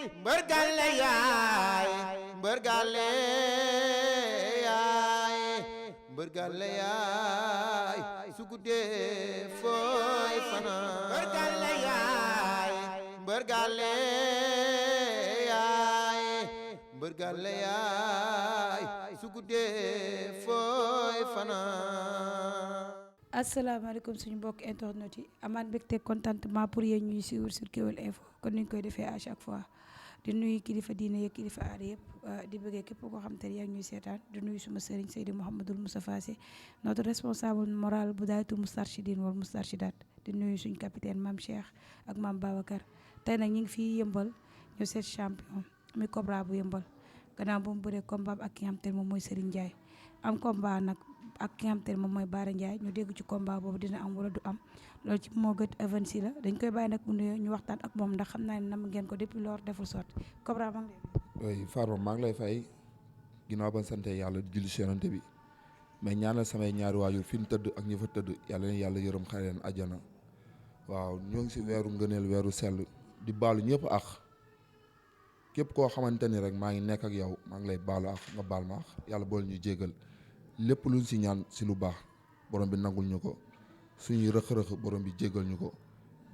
mbër gàlle yaay mbër gàlle yaay mbër gàlle yaay su guddee fooy fanaan mbër gàlle yaay mbër gàlle yaay mbër gàlle yaay su guddee fooy fanaan. asalaamaaleykum suñu mbokk internet yi amaat mbégte contentement pour yéen ñuy suivre sur Kewel Info kon ni ñu koy defee à chaque fois di nuyu kilifa diine yeeg kilifa aada yëpp di bëggee képp koo xam te ne yaa ngi ñuy seetaan di nuyu suma sëriñ Seydi Mouhamadul Moustapha Sy notre responsable moral bu daaytu Moustarchidine wala Moustarchidat di nuyu suñu capitaine Mame Cheikh ak Mame Babacar tey nag ñu ngi fii yëmbal ñu seet champion mi Cobra bu yëmbal gannaaw ba mu bëree combat ak ki nga xam te ne moom mooy Serigne Ndiaye am combat nag ak ki nga xam te ne moom mooy Bara Ndiaye ñu dégg ci combat boobu dina am wala du am loolu ci moo gët avanci la dañ koy bàyyi nag mu nuyoo ñu waxtaan ak moom ndax xam naa ne nam ngeen ko depuis lors deful sotti Cobra maa ngi lay. oui Farba maa ngi lay fay ginnaaw ba sante yàlla julli ci Yonent bi mais ñaanal samay ñaari waajur fi ñu tëdd ak ñi fa tëdd yàlla leen yàlla yërëm xare leen àjjana waaw ñoo ngi si weeru ngëneel weeru sell di baalu ñëpp ak képp koo xamante ni rek maa ngi nekk ak yow maa ngi lay baalu ak nga baal ma ak yàlla boole ñu jégal lépp luñ si ñaan si lu baax borom bi nangul ñu ko suñuy rëq-rëq borom bi jégal ñu ko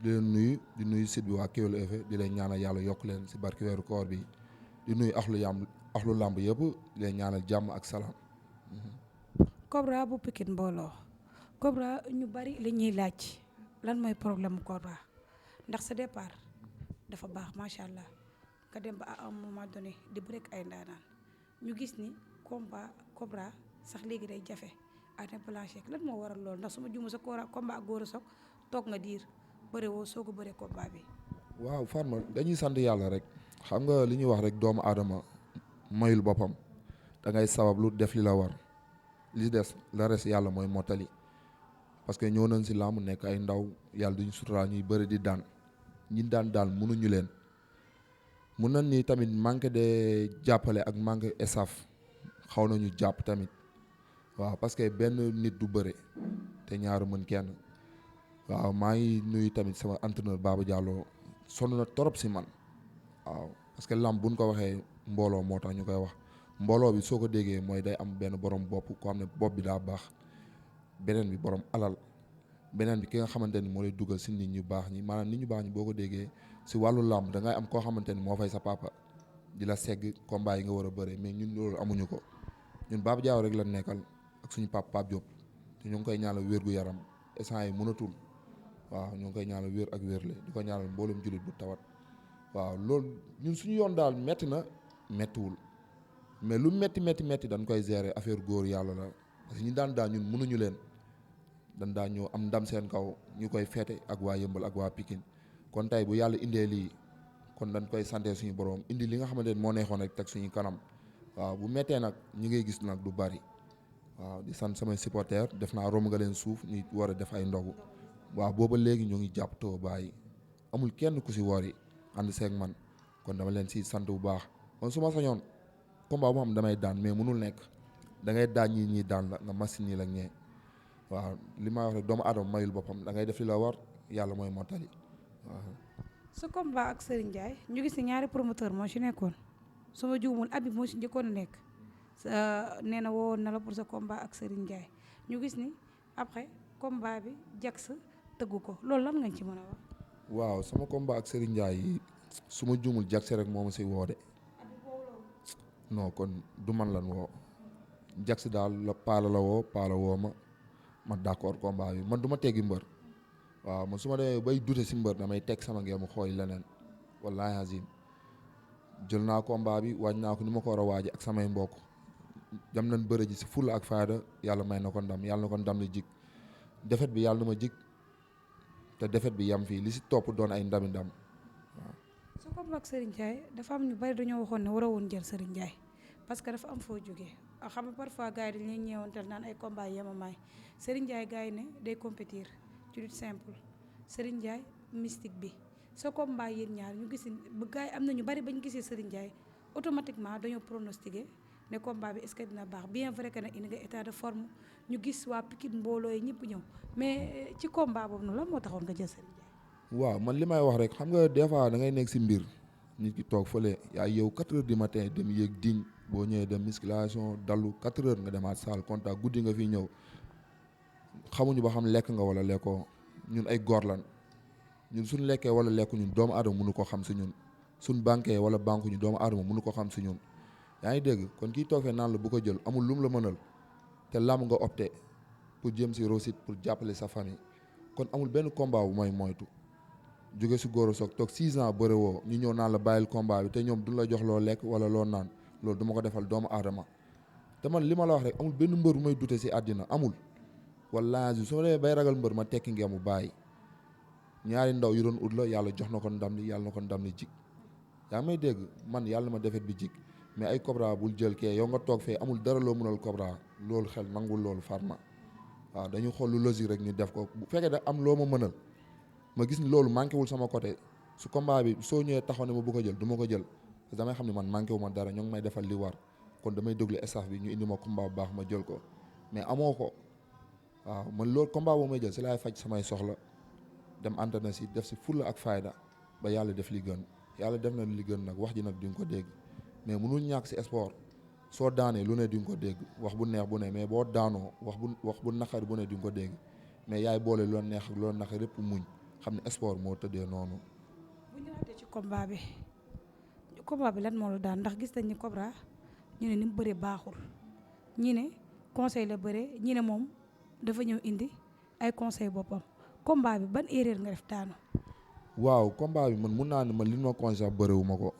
di leen nuyu di nuyu site bi waa Kewel Info di leen ñaanal yàlla yokk leen si barki weeru koor bi di nuyu axlu làmb yëpp di leen ñaanal jàmm ak salaam. Cobra bu Pikine mbooloo Cobra ñu bari li ñuy laaj lan mooy problème mu Cobra ndax sa départ dafa baax macha allah nga dem ba à un moment donné di bëre ak ay ndaanaan ñu gis ni combat Cobra sax léegi day jafe année blanche lan moo waral loolu ndax su ma jumu sa combat ak Gora Sock toog nga diir bëre woo soo ko bëree combat bi. waaw Fatma dañuy sant yàlla rek xam nga li ñuy wax rek doomu aadama mayul boppam da ngay sabablu def li la war li des la res yàlla mooy mottali parce que ñëw nañ si làmb nekk ay ndaw yàlla duñu suturaal ñuy bëri di daan ñi daan mënuñu leen mun nañ ni tamit manque de jàppale ak manque staff xaw nañu jàpp tamit waaw parce que benn nit du bëre te ñaaru mën kenn waaw maa ngi nuyu tamit sama entraîneur Baba Diallo sonn na torop si man waaw parce que làmb buñ ko waxee mbooloo moo tax ñu koy wax mbooloo bi soo ko déggee mooy day am benn borom bopp ko xam ne bopp bi daa baax beneen bi borom alal beneen bi ki nga xamante ni moo lay dugal si nit ñu baax ñi maanaam nit ñu baax ñi boo ko déggee si wàllu làmb da ngay am koo xamante ni moo fay sa papa di la segg combat yi nga war a bëre mais ñun loolu amuñu ko ñun Baba Diaw rek la nekkal ak suñu Pape Diop te ñu ngi koy ñaanal wér gu yaram instant yi mënatul waaw ñu ngi koy ñaanal wér ak wérle di ko ñaanal mboolem jullit bu tawat waaw loolu ñun suñu yoon daal metti na mettiwul mais lu metti dañ koy gérer affaire góor yàlla la parce que ñi daan ñun mënuñu leen dañ daan ñëw am ndam seen kaw ñu koy feete ak waa Yëmbal ak waa Pikine kon tey bu yàlla indee lii kon dañ koy sante suñu borom indi li nga xamante ne moo neexoon rek teg suñu kanam waaw bu mettee nag ñi ngay gis nag du bari waaw di sant samay supporters def naa romb nga leen suuf ñu war a def ay ndogu waaw booba léegi ñoo ngi jàpp too bàyyi amul kenn ku si wori ànd seeg man kon dama leen si sant bu baax kon su ma sañoon combat bu xam damay daan mais mënul nekk da ngay daan ñii daan la nga machine nii la ñee waaw li ma wax rek doomu aadama mayul boppam da ngay def li la war yàlla mooy mottali waaw. sa combat ak Serigne Ndiaye ñu gis ni ñaari promoteur moo ci nekkoon su ma juumul Habib moo ci njëkkoon a nekk nee na woowoon na la pour sa combat ak Serigne Ndiaye ñu gis ni après combat bi Jax tëggu ko loolu lan nga ci mën a wax. waaw sama combat ak Serigne Ndiaye su ma juumul Jax rek moo ma si woo de non kon du man lan woo Jax daal la paala la woo ma d'accord combat bi man du ma teggi mbër waaw man su ma demee bay dute si mbër damay teg sama ngeen mu xooy leneen wallaahi azim jël naa combat bi waaj naa ko ni ma ko war a waaje ak samay mbokk dem nañ bëre ji si fulla ak fayda yàlla may na ko ndam yàlla na ko ndam li jig defet bi yàlla na ma jig te defet bi yam fii li si topp doon ay ndam waaw. sa combat ak Serigne Ndiaye dafa am ñu bari dañoo waxoon ne waroo woon jël Serigne Ndiaye parce que dafa am foo jógee xam nga parfois gars yi dañ leen ñeewantal naan ay combat yemamaay Serigne Ndiaye gars yi ne day compétir ci lutte simple Serigne Ndiaye mystique bi sa combat yéen ñaar ñu gis ba gars yi am na ñu bari bañ gisee Serigne Ndiaye automatiquement dañoo pronostiqué ne combat bi est-ce que dina baax bien vrai que nag indi nga état de forme ñu gis waa Pikine mbooloo yi ñëpp ñëw mais ci combat boobu noonu lan moo taxoon nga jël Serigne Ndiaye. waaw man li may wax rek xam nga des fois da ngay nekk si mbir nit ki toog fële yaa yow 4 heures du matin dem yéeg diñ boo ñëwee dem musculation dallu 4 heures nga demaat salle contact guddi nga fi ñëw xamuñu ba xam lekk nga wala lekkoo ñun ay góor lan ñun suñ lekkee wala lekku ñun doomu aadama mënu ko xam si ñun suñ banquee wala banque ñu doomu aadama mënu ko xam si ñun yaa ngi dégg kon kii toog fee naan la bu ko jël amul lum la mënal te làmb nga opté pour jëm si réussite pour jàppale sa famille kon amul benn combat bu mooy moytu jóge si Gora Sock toog 6 ans bëre woo ñu ñëw naan la bàyyil combat bi te ñoom duñ la jox loo lekk wala loo naan loolu duma ko defal doomu aadama te man li ma la wax rek amul benn mbër bu may dute si àddina amul wallaahi su ma demee bay ragal mbër ma tekki ngeen mu bàyyi ñaari ndaw yu doon ut la yàlla jox na ko ndam li yàlla na ko ndam li jig yaa may dégg man yàlla na ma defet bi jig mais ay Cobra bul jël kee yow nga toog fee amul dara loo mënal Cobra loolu xel nangul loolu farma waaw dañu xool lu logique rek ñu def ko bu fekkee da am loo ma mënal ma gis ni loolu manqué wul sama côté su combat bi soo ñëwee taxaw ne ma bu ko jël du ma ko jël parce que damay xam ne man manqué wu ma dara ñoo ngi may defal li war kon damay déglu staff bi ñu indi ma combat bu baax ma jël ko mais amoo ko waaw man loolu combat boo may jël si laay faj samay soxla dem entraîné si def si fulla ak fayda ba yàlla def li gën yàlla def na li gën nag wax ji nag di nga ko dégg mais mënul ñàkk si sport soo daanee lu ne di nga ko dégg wax bu neex bu ne mais boo daanoo wax bu naqari bu ne di nga ko dégg mais yaay boole loolu neex ak loolu naqari lépp muñ xam ne sport moo tëddee noonu. bu ñëwaatee ci combat bi lan moo la daan ndax gis nañ ni Cobra ñu ne ni mu bëree baaxul ñi ne conseil la bëree ñi ne moom dafa ñëw indi ay conseil boppam combat bi ban erreur nga def daanu. waaw combat bi man mun naa ne man li ma conseil bëriwu ma ko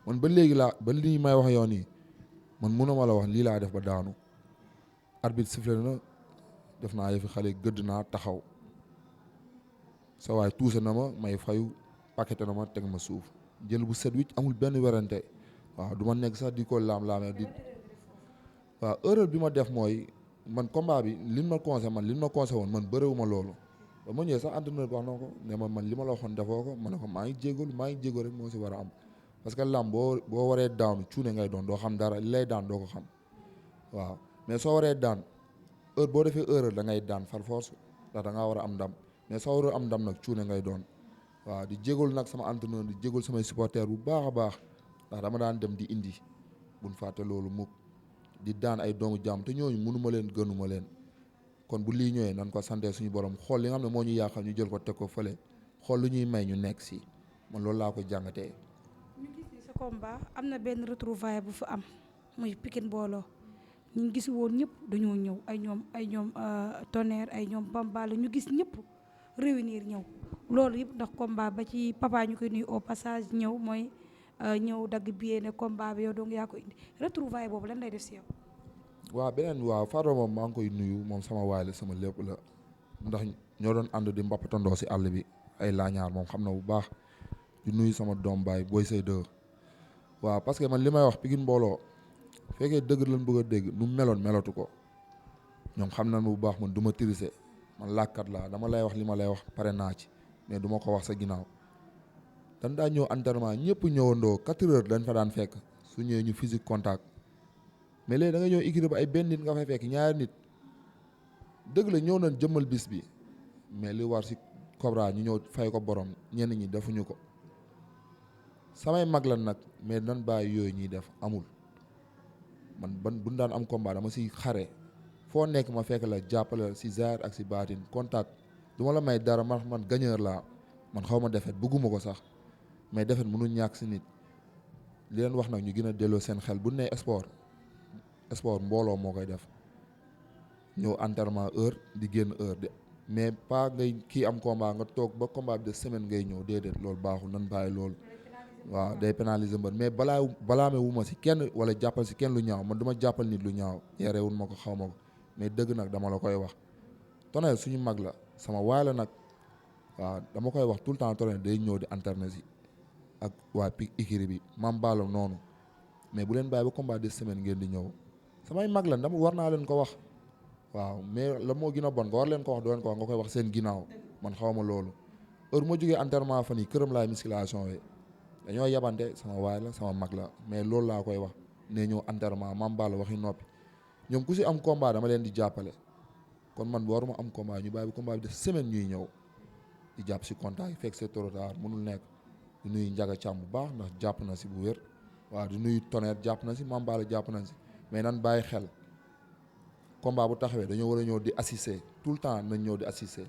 man ba léegi ba lii may wax yoon yi man mënuma la wax lii laa def ba daanu arbitre sifflé na def naa yëfi xale gëdd naa taxaw sa waay tuuse na ma may fayu paqueté na ma teg ma suuf jël bu set wicc amul benn werante waaw du ma nekk sax di ko laam-laamee di waaw erreur bi ma def mooy man combat bi li ma conseil woon man bëriwuma loolu ba ma ñëwee sax entraîneur bi wax na ko ne ma man li ma la waxoon defoo ko ma ne ko maa ngi jégalu rek moo si war a am parce que lam boo waree daanu cuune ngay doon doo xam dara li lay daan doo ko xam waaw mais soo waree daan heure boo defee erreur da ngay daan far force ndax da ngaa war a am ndam mais soo war a am ndam nag cuune ngay doon waaw di jégalu nag sama entraîneur di jégalu samay supporters bu baax a baax ndax dama daan dem di indi buñ fàtte loolu mukk di daan ay doomu jàmm te ñooñu mënuma leen gënuma leen kon bu lii ñëwee nan ko sante suñu borom xool li nga xam ne moo ñu yàqal ñu jël ko teg ko fële xool lu ñuy may ñu nekk si man loolu laa ko jàngatee. ñu gis ni sa combat am na benn retrouvaille bu fa am muy Pikine mbooloo ñu gis woon ñëpp dañoo ñëw ay ñoom Tonnerre ay ñoom Bambala ñu gis ñëpp réunir ñëw loolu yëpp ndax combat ba ci papa ñu koy nuyu au passage ñëw mooy ñëw dagg billet ne combat bi yow dong yaa ko indi retrouvaille boobu lan lay def si yow. waaw beneen waaw Fado moom maa ngi koy nuyu moom sama waay la sama lépp la ndax ñoo doon ànd di mbappatandoo si àll bi ay laañaar moom xam na bu baax di nuyu sama doom baay Boy Sey 2 waaw parce que man li may wax Pikine mbooloo fekkee dëgg lañ bëgg a dégg nu meloon melatu ko ñoom xam na bu baax man du ma tirise man làkkat laa dama lay wax li ma lay wax pare naa ci mais du ma ko wax sa ginnaaw dañ daa ñëw entraînement ñëpp ñëwandoo 4 heures dañ fa daan fekk su ñëwee ñu physique contact mais léegi da nga ñëw équipe ba ay benn nit nga fay fekk ñaari nit dëgg la ñëw nañ jëmmal bis bi mais li war si Cobra ñu ñëw fay ko borom ñenn ñi defuñu ko samay mag lan nag mais nan bàyyi yooyu ñuy def amul man buñ daan am combat dama si xare foo nekk ma fekk la jàppale si zaar ak si baatin contact du ma la may dara man gagneur laa man xaw ma defet bëgguma ko sax mais defet mënul ñàkk si nit li leen wax nag ñu gën a delloo seen xel bu ne sport mbooloo moo koy def ñëw entraînement heure di génn heure de mais pas ngay kii am combat nga toog ba combat bi de semaine ngay ñëw déedéet loolu baaxul nan bàyyi loolu waaw day pénaliser mbër mais balaame wu ma si kenn wala jàppal si kenn lu ñaaw man du ma jàppal nit lu ñaaw yarewul ma ko xaw ma ko mais dëgg nag dama la koy wax Tonnerre suñu mag la sama waay la nag waaw dama koy wax tout le temps Tonnerre day ñëw di entraîner si ak waa Ikiri bi mam baalam noonu mais bu leen bàyyi ba combat de semaine ngeen di ñëw samay mag la dama war naa leen ko wax waaw mais la moo gën a bon nga war leen ko wax doo leen ko wax nga koy wax seen ginnaaw man xaw ma loolu heure moo jógee entraînement fan yi këram laay musculation we dañoo yabante sama waay la sama mag la mais loolu laa koy wax ne ñëw entraînement mam bala waxi noppi ñoom ku si am combat dama leen di jàppale kon man waruma am combat ñu bàyyi ba combat bi de semaine ñuy ñëw di jàpp si contact yi fekk c'est trop tard mënul nekk di nuyu Njaga Càmm bu baax ndax jàpp na si bu wér waaw di nuyu Tonnerre jàpp na si Mambala jàpp na si mais nan bàyyi xel combat bu taxawee dañoo war a ñëw di assister tout le temps nañ ñëw di assister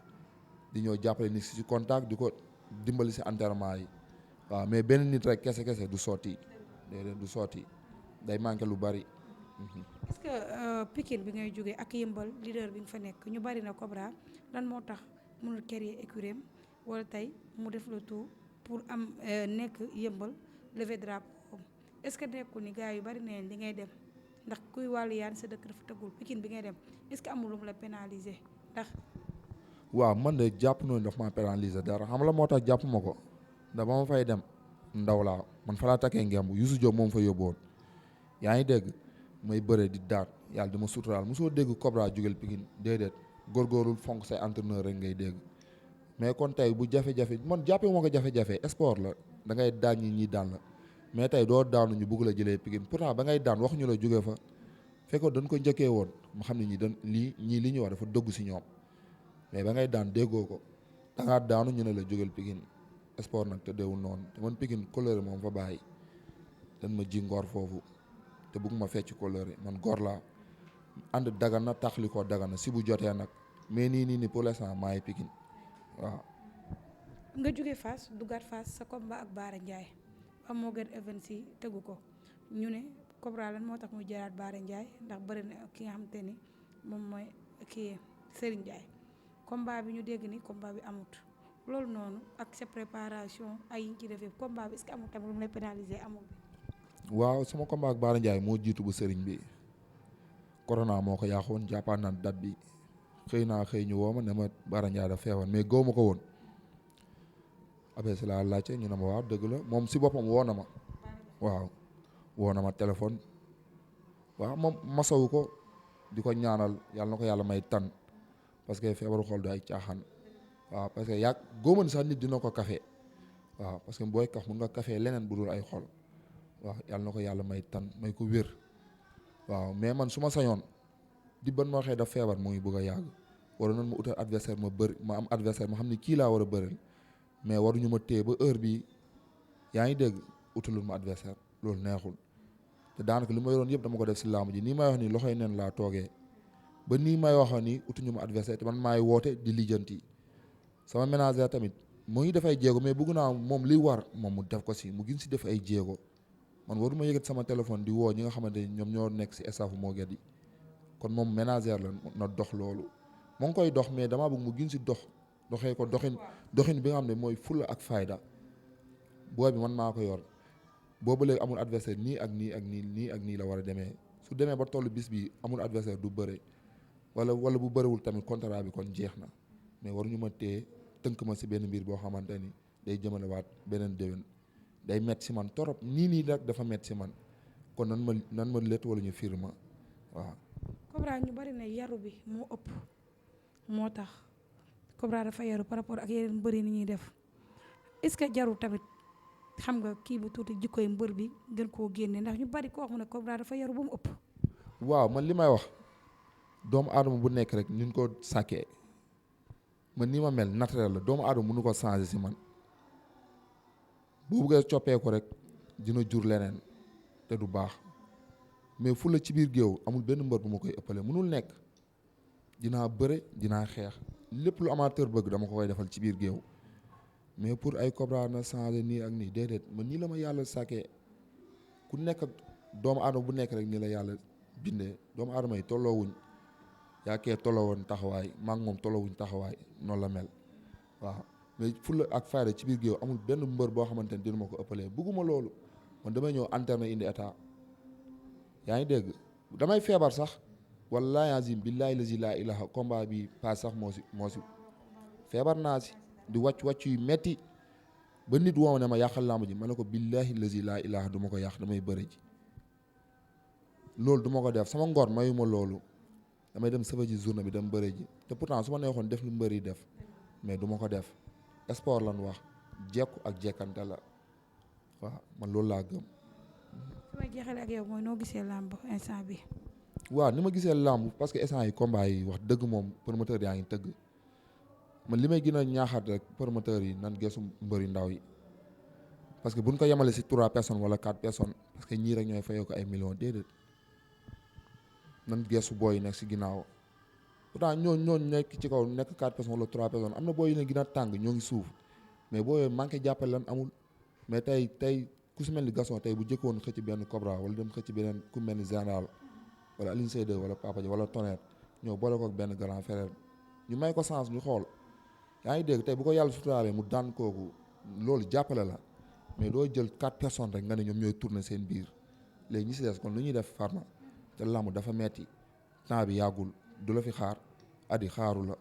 di ñëw jàppale nit si contact di ko dimbali si enterrement yi waaw mais benn nit rek kese du sotti déedéet du sotti day manqué lu bari. est-ce que Pikine bi ngay jógee ak Yëmbal leader bi nga fa nekk ñu bari na Cobra lan moo tax mënul créer écurie wala tey mu def le tout pour am nekk Yëmbal lever drapeau est-ce que nekkul ni gars yu bari neen li ngay dem ndax kuy wàllu yaan sa dëkk dafa tëggul Pikine bi ngay dem est-ce que amul lu mu la pénaliser ndax. waaw man de jàpp noonu daf ma pénaliser dara xam la moo tax jàpp ma ko ndax ba ma fay dem ndaw laa man fa laa takkee ngemb Youssou Diop moom fa yóbboon yaa ngi dégg may bëre di daat yàlla di ma suturaal mosoo dégg Cobra jugel Pikine déedéet góorgóorul fonk say entraîneur rek ngay dégg mais kon tey bu jafe-jafe man jàppee moo ko jafe-jafe sport la da ngay daan ñi daan la mais tey doo daanu ñu bugg la jëlee Pikine pourtant ba ngay daan waxuñu la jóge fa fekkoon dañ ko njëkkee woon ma xam ne ñii li ñu wax dafa dogg si ñoom mais ba ngay daan déggoo ko da ngaa daanu ñu ne la jógel Pikine sport nag te deewul noonu te man Pikine couleur moom fa bàyyi dañ ma ji ngor foofu te bëgg ma fecc couleur man gor laa ànd dagan na taxli ko dagan na si bu jotee nag mais nii pour l'instant maa ngi Pikine waaw. nga jógee Fass duggaat Fass sa combat ak Baara Ndiaye ba moo gën events yi tegu ko ñu ne Cobra lan moo tax muy jëlaat Baara Ndiaye ndax bëri na ki nga xamante ni moom mooy kii Serigne Ndiaye combat bi ñu dégg ni combat bi amut loolu noonu ak sa préparation ay yi ñu ci defee combat bi est-ce que amul tamit lu mu lay pénaliser amul bi. waaw sama combat ak Baara Ndiaye moo jiitu bu Serigne bi corona moo ko yàqoon jàppaan naan date bi xëy ñu woo ma ne ma Baara Ndiaye dafa feebar mais góob ma ko woon après si laa laajte ñu ne ma waaw dëgg la moom si boppam woo na ma waaw woo na ma téléphone waaw moom masawu ko di ko ñaanal yàlla na ko yàlla may tan parce que feebaru xol du ay caaxaan waaw parce que góoman sax nit dina ko kafe waaw parce que booy kaf mun nga kafe leneen bu dul ay xol waaw yàlla na ko yàlla may tan may ko wér waaw mais man su ma sañoon di ban ma waxee daf feebar mu ngi bëgg a yàgg wala noonu ma utal adversaire ma am adversaire ma xam ne kii laa war a bëril mais waruñu ma téye ba heure bi yaa ngi dégg utalul ma adversaire loolu neexul te daanaka li ma yoroon yëpp dama ko def si làmb ji nii may wax nii loxoy neen laa toogee ba nii may wax nii utuñu ma adversaire te man maay woote di lijjanti sama ménagère tamit mu ngi def ay jéego mais bëgg naa moom li war moom mu def ko si mu gën si def ay jéego man waruma yëgat sama téléphone di woo ñi nga xamante ni ñoom ñoo nekk si staff moo get yi kon moom ménagère la na dox loolu moo ngi koy dox mais damaa bëgg mu gën si doxee ko doxin bi nga xam ne mooy fulla ak fayda booy bi man maa ko yor boobu léegi amul adversaire nii ak nii la war a demee su demee ba tollu bis bi amul adversaire du bëre wala bu bëriwul tamit contrat bi kon jeex na mais waruñu ma téye tënk ma si benn mbir boo xamante ni day jëmale waat beneen déwén day met si man torop nii rek dafa met si man kon nan ma lett wala ñu firma waaw. Cobra ñu bari na yaru bi moo ëpp moo tax Cobra dafa yaru par rapport ak yeneen mbëri ni ñuy def est-ce que jaru tamit xam nga kii bu tuuti jikkoy mbër bi gën koo génne ndax ñu bari ko wax mu ne Cobra dafa yaru ba mu ëpp. waaw man li may wax doomu aadama bu nekk rek ni ñu ko sàkkee man ni ma mel naturel la doomu aadama mënu ko changer si man boo buggee coppee ko rek dina jur leneen te du baax mais fu la ci biir géew amul benn mbër bu ma koy ëppale mënul nekk dinaa bëre dinaa xeex lépp lu amateur bëgg dama ko koy defal ci biir géew mais pour ay Cobra na changer nii ak nii déedéet man nii la ma yàlla sàkkee ku nekk ak doomu aadama bu nekk rek nii la yàlla bindee doomu aadama yi tolloowuñ yaa kee tolloowoon taxawaay maa ngi moom tolloowuñ taxawaay noonu la mel waaw mais fulla ak fayda ci biir géew amul benn mbër boo xamante ne dina ma ko ëppalee bëgguma loolu man damay ñëw antenne indi état yaa ngi dégg damay feebar sax wallaahi azim billaahi lazi laa ilaha combat bi pas sax moo si feebar naa si di wàcc yu metti ba nit woo ne ma yàqal làmb ji ma ne ko billaahi lazi laa ilaha du ma ko yàq damay bëre ji loolu du ma ko def sama ngor mayu ma loolu damay dem sëfa ji journée bi dem bëre ji te pourtant su ma neexoon def lu mbër yi def mais du ma ko def sport lan wax jekku ak jekkante la waaw man loolu laa gëm. su ma jeexalee ak yow mooy noo gisee làmb instant bi waaw ni ma gisee làmb parce que instant yi combat yi wax dëgg moom promoteur yaa ngi tëgg man li may gën a ñaaxaat rek promoteur yi nan geesu mbëri ndaw yi parce que buñ ko yemale si 3 personnes wala 4 personnes parce que ñii rek ñooy fayoo ko ay millions déedéet nan geesu booy yi nekk si ginnaaw pourtant ñooñu nekk ci kaw nekk 4 personnes wala 3 personnes am na booy yu leen gën a tàng ñoo ngi suuf mais booy yooyu manqué jàppale lan amul mais tey ku si mel ni Gaston tey bu jëkkoon xëcc benn Cobra wala dem xëcc beneen ku mel ni Général wala Alioune Seye 2 wala Papa Dia wala Tonnerre ñëw boole ko ak benn grand frère ñu may ko chance ñu xool yaa ngi dégg tey bu ko yàlla suturaalee mu daan kooku loolu jàppale la mais doo jël 4 personnes rek nga ne ñoom ñooy tourner seen biir léegi ñi si des kon lu ñuy def farma te lamb dafa metti temps bi yàggul du la fi xaar adi xaaru la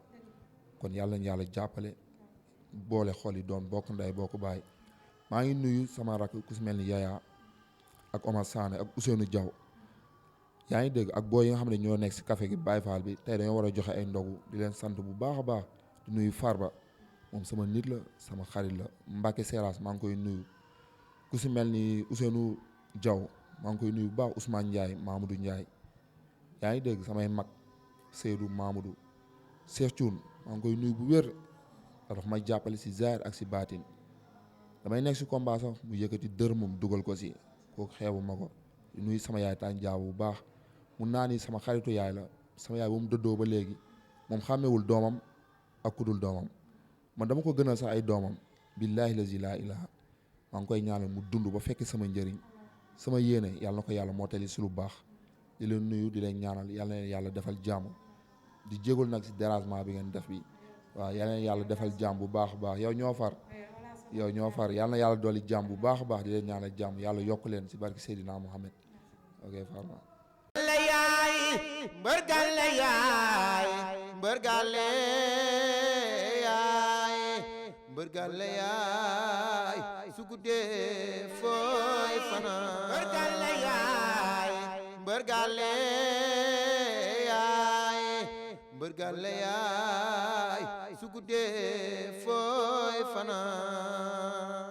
kon yàlla nañ yàlla jàppale boole xol yi doon bokk ndey bokk baay maa ngi nuyu sama rakk ku si mel ni Yaya ak Omar Sané ak Ousseynou Diaw yaa ngi dégg ak booy yi nga xam ne ñoo nekk si café gi Baye Fall bi tey dañoo war a joxe ay ndogu di leen sant bu baax a baax di nuyu Farba moom sama nit la sama xarit la Mbacke Seras maa ngi koy nuyu ku si mel ni Ousseynou Diaw maa ngi koy nuyu bu baax Ousmane Ndiaye Mamadou Ndiaye yaa ngi dégg samay mag Seydou Mamadou Cheikh Thioune maa ngi koy nuyu bu wér ndax may jàppale si zaahir ak si baatin damay nekk si combat sax mu yëkkati dërëmam dugal ko si kooku xeebu ma ko di nuyu sama yaay tànn jaabu bu baax mun naa ni sama xaritu yaay la sama yaay bu mu dëddoo ba léegi moom xàmmewul doomam ak kudul doomam man dama ko gënal sax ay doomam billaahi lazi laa ilaaha maa ngi koy ñaanal mu dund ba fekk sama njëriñ sama yéene yàlla na ko yàlla mottali si lu baax di leen nuyu di leen ñaanal yàlla na leen yàlla defal jàmm di jégul nag si dérangement bi ngeen def bi waaw yàlla na yàlla defal jàmm bu baax a baax yow ñoo far yàlla na yàlla dolli jàmm bu baax a baax di leen ñaanal jàmm yàlla yokk leen si barki Seydina Mohamed ok farma mbër gàlle yaay mbër gàlle yaay mbër gàlle yaay su guddee fooy fanaan mbër gàlle yaay mbër gàlle yaay mbër gàlle yaay su guddee fooy fanaan